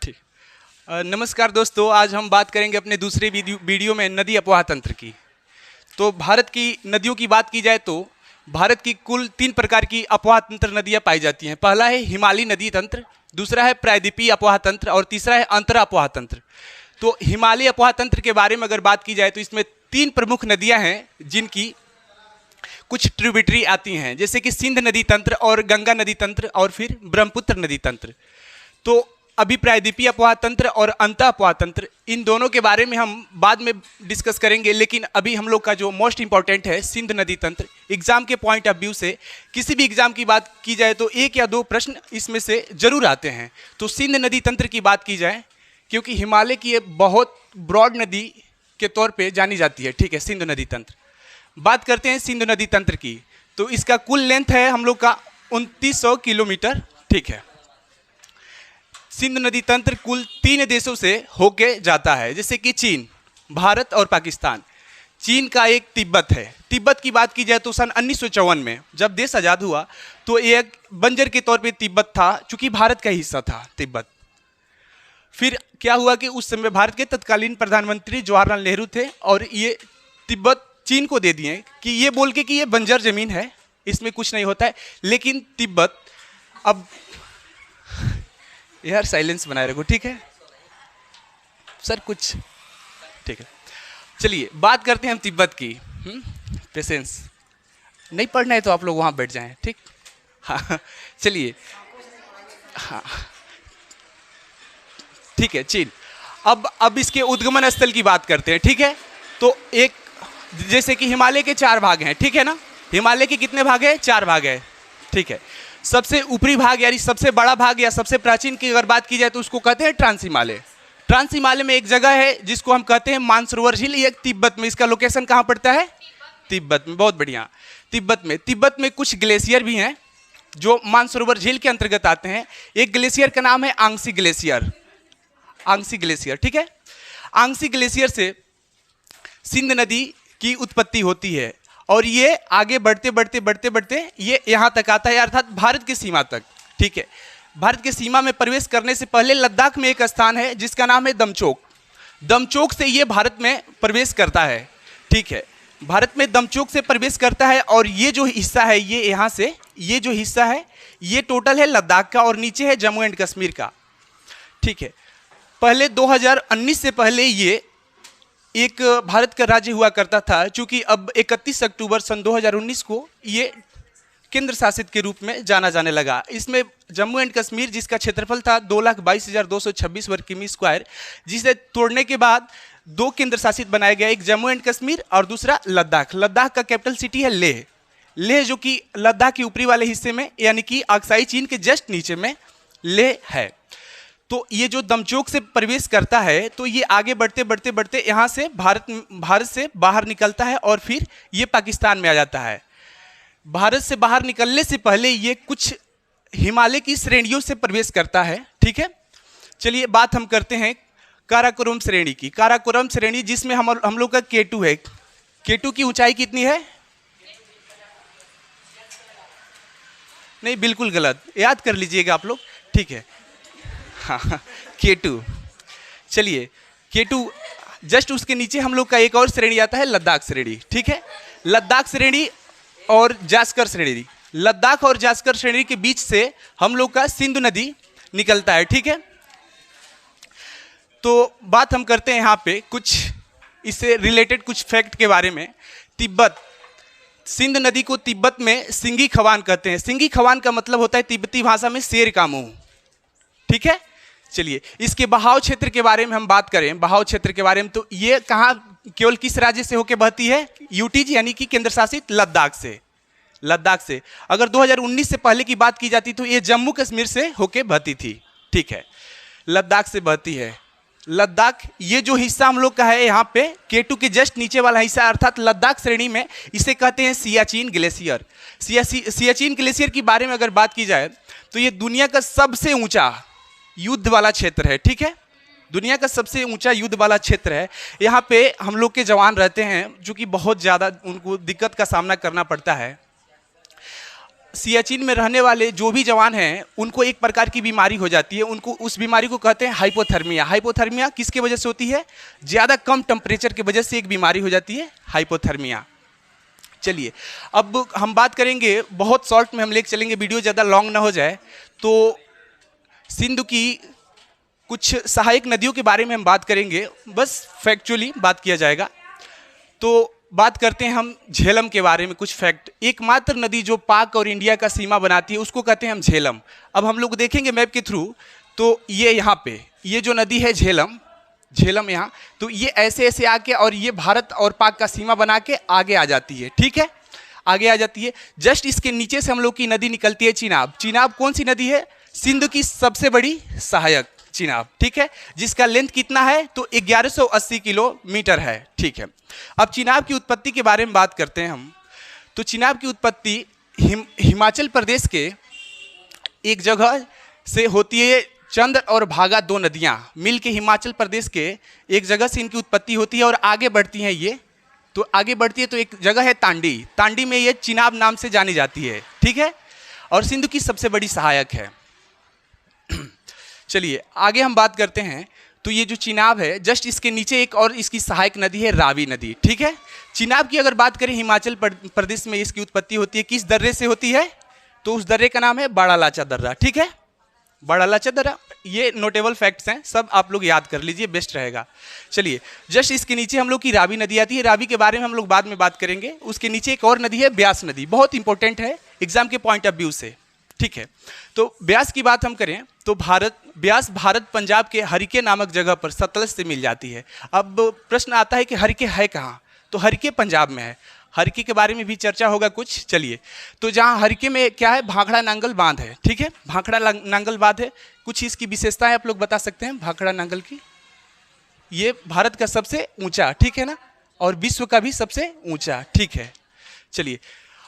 ठीक। नमस्कार दोस्तों, आज हम बात करेंगे अपने दूसरे वीडियो में नदी अपवाह तंत्र की। तो भारत की नदियों की बात की जाए तो भारत की कुल 3 प्रकार की अपवाह तंत्र नदियाँ पाई जाती हैं। पहला है हिमालयी नदी तंत्र, दूसरा है प्रायद्वीपीय अपवाह तंत्र और तीसरा है अंतरा अपवाह तंत्र। तो हिमालयी अपवाह तंत्र के बारे में अगर बात की जाए तो इसमें 3 प्रमुख नदियाँ हैं जिनकी कुछ ट्रिब्यूटरी आती हैं, जैसे कि सिंध नदी तंत्र और गंगा नदी तंत्र और फिर ब्रह्मपुत्र नदी तंत्र। तो अभी प्रायद्वीपीय अपवाह तंत्र और अंतः अपवाह तंत्र, इन दोनों के बारे में हम बाद में डिस्कस करेंगे, लेकिन अभी हम लोग का जो मोस्ट इंपॉर्टेंट है सिंध नदी तंत्र। एग्जाम के पॉइंट ऑफ व्यू से किसी भी एग्जाम की बात की जाए तो 1 या 2 प्रश्न इसमें से जरूर आते हैं। तो सिंध नदी तंत्र की बात की जाए, क्योंकि हिमालय की ये बहुत ब्रॉड नदी के तौर पर जानी जाती है, ठीक है, सिंध नदी तंत्र। बात करते हैं सिंधु नदी तंत्र की, तो इसका कुल लेंथ है हम लोग का 2900 किलोमीटर, ठीक है। सिंधु नदी तंत्र कुल 3 देशों से होके जाता है, जैसे कि चीन, भारत और पाकिस्तान। चीन का एक तिब्बत है। तिब्बत की बात की जाए तो सन 1954 में जब देश आज़ाद हुआ तो एक बंजर के तौर पे तिब्बत था, चूँकि भारत का हिस्सा था तिब्बत। फिर क्या हुआ कि उस समय भारत के तत्कालीन प्रधानमंत्री जवाहरलाल नेहरू थे और ये तिब्बत चीन को दे दिए कि ये बोल के कि ये बंजर ज़मीन है, इसमें कुछ नहीं होता है। लेकिन तिब्बत अब यार साइलेंस बनाए रखो, ठीक है सर, कुछ ठीक है। चलिए बात करते हैं हम तिब्बत की। पेशेंस, नहीं पढ़ना है तो आप लोग वहाँ बैठ जाएं, ठीक। हाँ चलिए, हाँ ठीक है। चीन, अब इसके उद्गमन स्थल की बात करते हैं, ठीक है। तो एक जैसे कि हिमालय के 4 भाग हैं, ठीक है ना। हिमालय के कितने भाग हैं? 4 भाग है, ठीक है। सबसे ऊपरी भाग यानी सबसे बड़ा भाग या सबसे प्राचीन की अगर बात की जाए तो उसको कहते हैं ट्रांस हिमालय। ट्रांस हिमालय में एक जगह है जिसको हम कहते हैं मानसरोवर झील, ये तिब्बत में। इसका लोकेशन कहाँ पड़ता है? तिब्बत में। बहुत बढ़िया। तिब्बत में कुछ ग्लेशियर भी हैं जो मानसरोवर झील के अंतर्गत आते हैं। एक ग्लेशियर का नाम है आंग्सी ग्लेशियर, आंग्सी ग्लेशियर, ठीक है। आंग्सी ग्लेशियर से सिंध नदी की उत्पत्ति होती है और ये आगे बढ़ते ये यहाँ तक आता है, अर्थात भारत की सीमा तक, ठीक है। भारत की सीमा में प्रवेश करने से पहले लद्दाख में एक स्थान है जिसका नाम है दमचोक। दमचोक से ये भारत में प्रवेश करता है, ठीक है। भारत में दमचोक से प्रवेश करता है और ये जो हिस्सा है, ये यहाँ से ये जो हिस्सा है ये टोटल है लद्दाख का और नीचे है जम्मू एंड कश्मीर का, ठीक है। पहले 2019 से पहले ये एक भारत का राज्य हुआ करता था, चूँकि अब 31 अक्टूबर सन 2019 को ये केंद्र शासित के रूप में जाना जाने लगा। इसमें जम्मू एंड कश्मीर, जिसका क्षेत्रफल था 2,22,226 वर्ग किमी स्क्वायर, जिसे तोड़ने के बाद 2 केंद्र शासित बनाया गया, एक जम्मू एंड कश्मीर और दूसरा लद्दाख। लद्दाख का कैपिटल सिटी है लेह। लेह जो कि लद्दाख के ऊपरी वाले हिस्से में यानी कि अक्साई चीन के जस्ट नीचे में लेह है। तो ये जो दमचोक से प्रवेश करता है तो ये आगे बढ़ते यहाँ से भारत से बाहर निकलता है और फिर ये पाकिस्तान में आ जाता है। भारत से बाहर निकलने से पहले ये कुछ हिमालय की श्रेणियों से प्रवेश करता है, ठीक है। चलिए बात हम करते हैं काराकोरम श्रेणी की। काराकोरम श्रेणी जिसमें हम लोग का K2 है। K2 की ऊंचाई कितनी है? नहीं, बिल्कुल गलत, याद कर लीजिएगा आप लोग, ठीक है। हाँ, K2। चलिए K2 जस्ट उसके नीचे हम लोग का एक और श्रेणी आता है लद्दाख श्रेणी, ठीक है। लद्दाख श्रेणी और जास्कर श्रेणी, लद्दाख और जास्कर श्रेणी के बीच से हम लोग का सिंधु नदी निकलता है, ठीक है। तो बात हम करते हैं यहाँ पे कुछ इससे रिलेटेड कुछ फैक्ट के बारे में। तिब्बत, सिंध नदी को तिब्बत में सिंगी खवान कहते हैं। सिंगी खवान का मतलब होता है तिब्बती भाषा में शेर का मुंह, ठीक है। चलिए इसके बहाव क्षेत्र के बारे में हम बात करें, बहाव क्षेत्र के बारे में, तो ये कहाँ केवल किस राज्य से होके बहती है? यूटी यानी कि केंद्र शासित लद्दाख से। लद्दाख से अगर 2019 से पहले की बात की जाती तो ये जम्मू कश्मीर से होके बहती थी, ठीक है। लद्दाख से बहती है। लद्दाख ये जो हिस्सा हम लोग का है यहाँ पे K2 के जस्ट नीचे वाला हिस्सा अर्थात लद्दाख श्रेणी में, इसे कहते हैं सियाचिन ग्लेशियर। सियाचिन ग्लेशियर के बारे में अगर बात की जाए तो ये दुनिया का सबसे ऊंचा युद्ध वाला क्षेत्र है, ठीक है। दुनिया का सबसे ऊंचा युद्ध वाला क्षेत्र है। यहाँ पे हम लोग के जवान रहते हैं जो कि बहुत ज़्यादा उनको दिक्कत का सामना करना पड़ता है। सियाचिन में रहने वाले जो भी जवान हैं उनको एक प्रकार की बीमारी हो जाती है, उनको उस बीमारी को कहते हैं हाइपोथर्मिया। हाइपोथर्मिया किसके वजह से होती है? ज़्यादा कम टेम्परेचर की वजह से एक बीमारी हो जाती है हाइपोथर्मिया। चलिए अब हम बात करेंगे, बहुत शॉर्ट में हम लेके चलेंगे, वीडियो ज़्यादा लॉन्ग ना हो जाए, तो सिंधु की कुछ सहायक नदियों के बारे में हम बात करेंगे, बस फैक्चुअली बात किया जाएगा। तो बात करते हैं हम झेलम के बारे में कुछ फैक्ट। एकमात्र नदी जो पाक और इंडिया का सीमा बनाती है उसको कहते हैं हम झेलम। अब हम लोग देखेंगे मैप के थ्रू, तो ये यहाँ पे ये जो नदी है झेलम, झेलम यहाँ, तो ये ऐसे ऐसे आके और ये भारत और पाक का सीमा बना के आगे आ जाती है, ठीक है, आगे आ जाती है। जस्ट इसके नीचे से हम लोग की नदी निकलती है चिनाब। चिनाब कौन सी नदी है? सिंधु की सबसे बड़ी सहायक चिनाब, ठीक है, जिसका लेंथ कितना है? तो 1180 किलोमीटर है, ठीक है। अब चिनाब की उत्पत्ति के बारे में बात करते हैं हम। तो चिनाब की उत्पत्ति हिमाचल प्रदेश के एक जगह से होती है। चंद्र और भागा दो नदियां मिलके हिमाचल प्रदेश के एक जगह से इनकी उत्पत्ति होती है और आगे बढ़ती हैं। ये तो आगे बढ़ती है तो एक जगह है तांडी, तांडी में ये चिनाब नाम से जानी जाती है, ठीक है, और सिंधु की सबसे बड़ी सहायक है। चलिए आगे हम बात करते हैं। तो ये जो चिनाब है, जस्ट इसके नीचे एक और इसकी सहायक नदी है रावी नदी, ठीक है। चिनाब की अगर बात करें हिमाचल प्रदेश में इसकी उत्पत्ति होती है, किस दर्रे से होती है? तो उस दर्रे का नाम है बड़ा लाचा दर्रा, ठीक है, बड़ा लाचा दर्रा। ये नोटेबल फैक्ट्स हैं, सब आप लोग याद कर लीजिए, बेस्ट रहेगा। चलिए जस्ट इसके नीचे हम लोग की रावी नदी आती है। रावी के बारे में हम लोग बाद में बात करेंगे। उसके नीचे एक और नदी है ब्यास नदी, बहुत इंपॉर्टेंट है एग्जाम के पॉइंट ऑफ व्यू से, ठीक है। तो ब्यास की बात हम करें तो ब्यास भारत पंजाब के हरिके नामक जगह पर सतलज से मिल जाती है। अब प्रश्न आता है कि हरिके है कहाँ? तो हरिके पंजाब में है। हरिके के बारे में भी चर्चा होगा कुछ। चलिए, तो जहाँ हरिके में क्या है? भाखड़ा नांगल बांध है, ठीक है, भाखड़ा नांगल बांध है। कुछ इसकी विशेषताएं आप लोग बता सकते हैं भाखड़ा नांगल की? ये भारत का सबसे ऊंचा, ठीक है ना, और विश्व का भी सबसे ऊंचा, ठीक है। चलिए,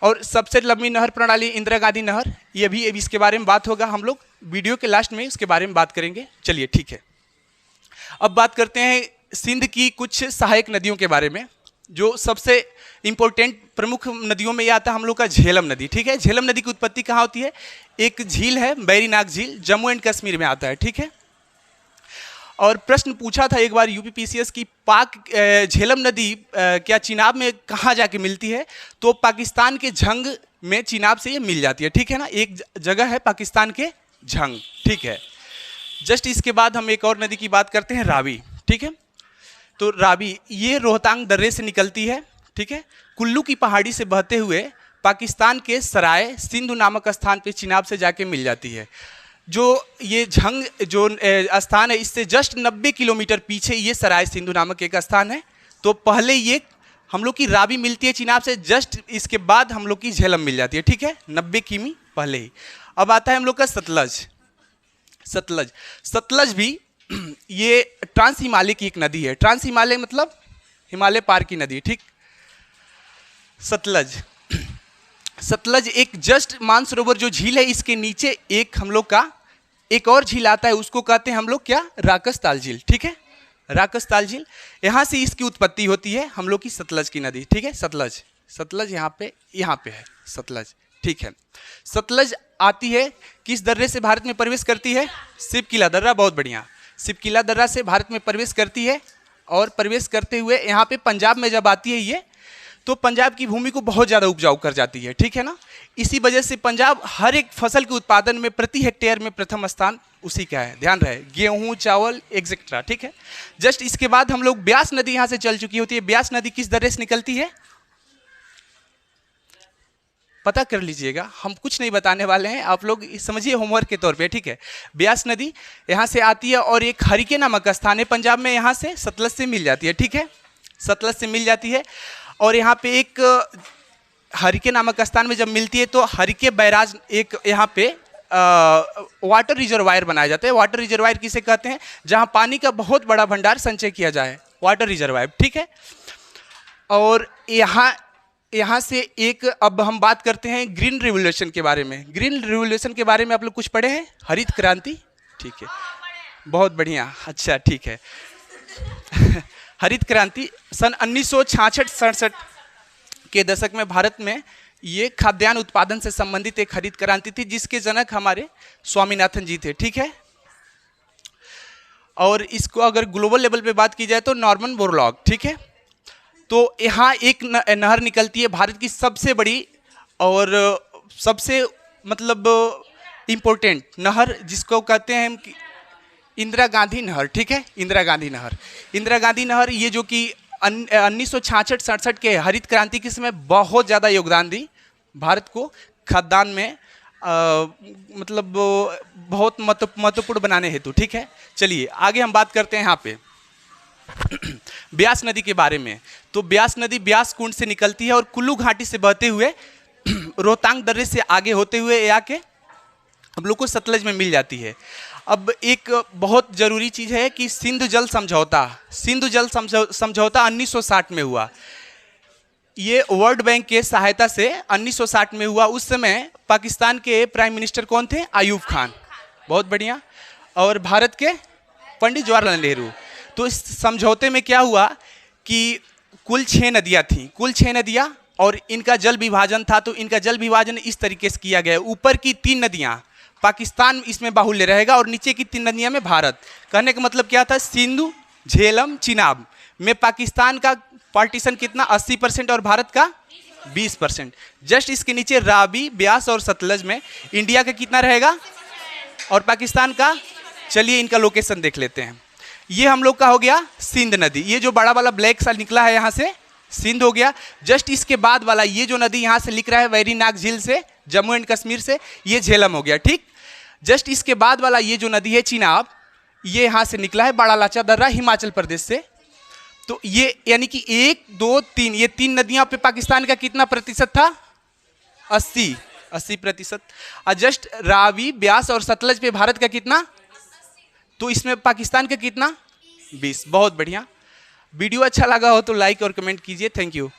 और सबसे लंबी नहर प्रणाली इंदिरा गांधी नहर, ये भी इसके बारे में बात होगा, हम लोग वीडियो के लास्ट में इसके बारे में बात करेंगे। चलिए ठीक है, अब बात करते हैं सिंध की कुछ सहायक नदियों के बारे में। जो सबसे इंपॉर्टेंट प्रमुख नदियों में ये आता है हम लोग का झेलम नदी, ठीक है। झेलम नदी की उत्पत्ति कहाँ होती है? एक झील है बैरीनाग झील, जम्मू एंड कश्मीर में आता है, ठीक है। और प्रश्न पूछा था एक बार यूपीपीसीएस की, पाक झेलम नदी क्या चिनाब में कहाँ जाके मिलती है? तो पाकिस्तान के झंग में चिनाब से ये मिल जाती है, ठीक है ना। एक जगह है पाकिस्तान के झंग, ठीक है। जस्ट इसके बाद हम एक और नदी की बात करते हैं, रावी, ठीक है। तो रावी ये रोहतांग दर्रे से निकलती है, ठीक है। कुल्लू की पहाड़ी से बहते हुए पाकिस्तान के सराय सिंधु नामक स्थान पे चिनाब से जाके मिल जाती है। जो ये झंग जो स्थान है, इससे जस्ट 90 किलोमीटर पीछे ये सराय सिंधु नामक एक स्थान है। तो पहले ये हम लोग की रावी मिलती है चिनाब से, जस्ट इसके बाद हम लोग की झेलम मिल जाती है, ठीक है, 90 किमी पहले ही। अब आता है हम लोग का सतलज। सतलज, सतलज भी ये ट्रांस हिमालय की एक नदी है। ट्रांस हिमालय मतलब हिमालय पार की नदी, ठीक। सतलज, सतलज एक जस्ट मानसरोवर जो झील है, इसके नीचे एक हम लोग का एक और झील आता है, उसको कहते हैं हम लोग क्या? राकसताल झील, ठीक है, राकसताल झील। यहाँ से इसकी उत्पत्ति होती है हम लोग की सतलज की नदी, ठीक है। सतलज, सतलज यहाँ पे है सतलज, ठीक है। सतलज आती है किस दर्रे से भारत में प्रवेश करती है? शिवकिला दर्रा, बहुत बढ़िया, शिवकिला दर्रा से भारत में प्रवेश करती है। और प्रवेश करते हुए यहाँ पे पंजाब में जब आती है ये, तो पंजाब की भूमि को बहुत ज़्यादा उपजाऊ कर जाती है, ठीक है ना। इसी वजह से पंजाब हर एक फसल के उत्पादन में प्रति हेक्टेयर में प्रथम स्थान उसी का है, ध्यान रहे, गेहूं, चावल एक्सेट्रा, ठीक है। जस्ट इसके बाद हम लोग ब्यास नदी यहाँ से चल चुकी होती है। ब्यास नदी किस दर्रे से निकलती है? पता कर लीजिएगा, हम कुछ नहीं बताने वाले हैं, आप लोग समझिए होमवर्क के तौर पे, ठीक है। ब्यास नदी यहाँ से आती है और एक हरिके नामक स्थान है पंजाब में, यहाँ से सतलज से मिल जाती है, ठीक है, सतलज से मिल जाती है। और यहाँ पे एक हरिके नामक स्थान में जब मिलती है तो हरिके बैराज एक यहाँ पे वाटर रिजर्वायर बनाया जाता है। वाटर रिजर्वायर किसे कहते हैं? जहाँ पानी का बहुत बड़ा भंडार संचय किया जाए, वाटर रिजर्वायर, ठीक है। और यहाँ से एक, अब हम बात करते हैं ग्रीन रिवोल्यूशन के बारे में। ग्रीन रिवोल्यूशन के बारे में आप लोग कुछ पढ़े हैं? हरित क्रांति, ठीक है, बहुत बढ़िया, अच्छा ठीक है। हरित क्रांति सन 1966-67 के दशक में भारत में ये खाद्यान्न उत्पादन से संबंधित एक हरित क्रांति थी जिसके जनक हमारे स्वामीनाथन जी थे, ठीक है। और इसको अगर ग्लोबल लेवल पे बात की जाए तो नॉर्मन बोरलॉग, ठीक है। तो यहाँ एक नहर निकलती है भारत की सबसे बड़ी और सबसे मतलब इम्पोर्टेंट नहर, जिसको कहते हैं हम इंदिरा गांधी नहर, ठीक है। इंदिरा गांधी नहर, इंदिरा गांधी नहर ये जो कि 1966-67 के हरित क्रांति के समय बहुत ज़्यादा योगदान दी भारत को खाद्यान्न में, मतलब बहुत महत्वपूर्ण बनाने हेतु, ठीक है। चलिए आगे हम बात करते हैं यहाँ पे ब्यास नदी के बारे में। तो ब्यास नदी ब्यास कुंड से निकलती है और कुल्लू घाटी से बहते हुए रोहतांग दर्रे से आगे होते हुए ये आके हम लोग को सतलज में मिल जाती है। अब एक बहुत ज़रूरी चीज़ है कि सिंधु जल समझौता 1960 में हुआ। ये वर्ल्ड बैंक के सहायता से 1960 में हुआ। उस समय पाकिस्तान के प्राइम मिनिस्टर कौन थे? आयूब खान, बहुत बढ़िया। और भारत के पंडित जवाहरलाल नेहरू। तो इस समझौते में क्या हुआ कि कुल 6 नदियाँ थीं, कुल 6 नदियाँ, और इनका जल विभाजन था। तो इनका जल विभाजन इस तरीके से किया गया, ऊपर की 3 नदियाँ पाकिस्तान इसमें बाहुल्य रहेगा और नीचे की 3 नदियाँ में भारत। कहने का मतलब क्या था? सिंधु, झेलम, चिनाब में पाकिस्तान का पार्टीशन कितना? 80% और भारत का 20%। जस्ट इसके नीचे रावी, ब्यास और सतलज में इंडिया का कितना रहेगा और पाकिस्तान का? चलिए इनका लोकेशन देख लेते हैं। ये हम लोग का हो गया सिंध नदी, ये जो बड़ा वाला ब्लैक सा निकला है यहाँ से सिंध हो गया। जस्ट इसके बाद वाला ये जो नदी यहाँ से लिख रहा है वेरीनाग झील से, जम्मू एंड कश्मीर से, ये झेलम हो गया, ठीक। जस्ट इसके बाद वाला ये जो नदी है चिनाब, ये यहाँ से निकला है बड़ा लाचा दर्रा हिमाचल प्रदेश से। तो ये यानी कि 1, 2, 3 ये 3 नदियाँ पे पाकिस्तान का कितना प्रतिशत था? 80%। और जस्ट रावी, ब्यास और सतलज पे भारत का कितना? तो इसमें पाकिस्तान का कितना? 20। बहुत बढ़िया। वीडियो अच्छा लगा हो तो लाइक और कमेंट कीजिए। Thank you.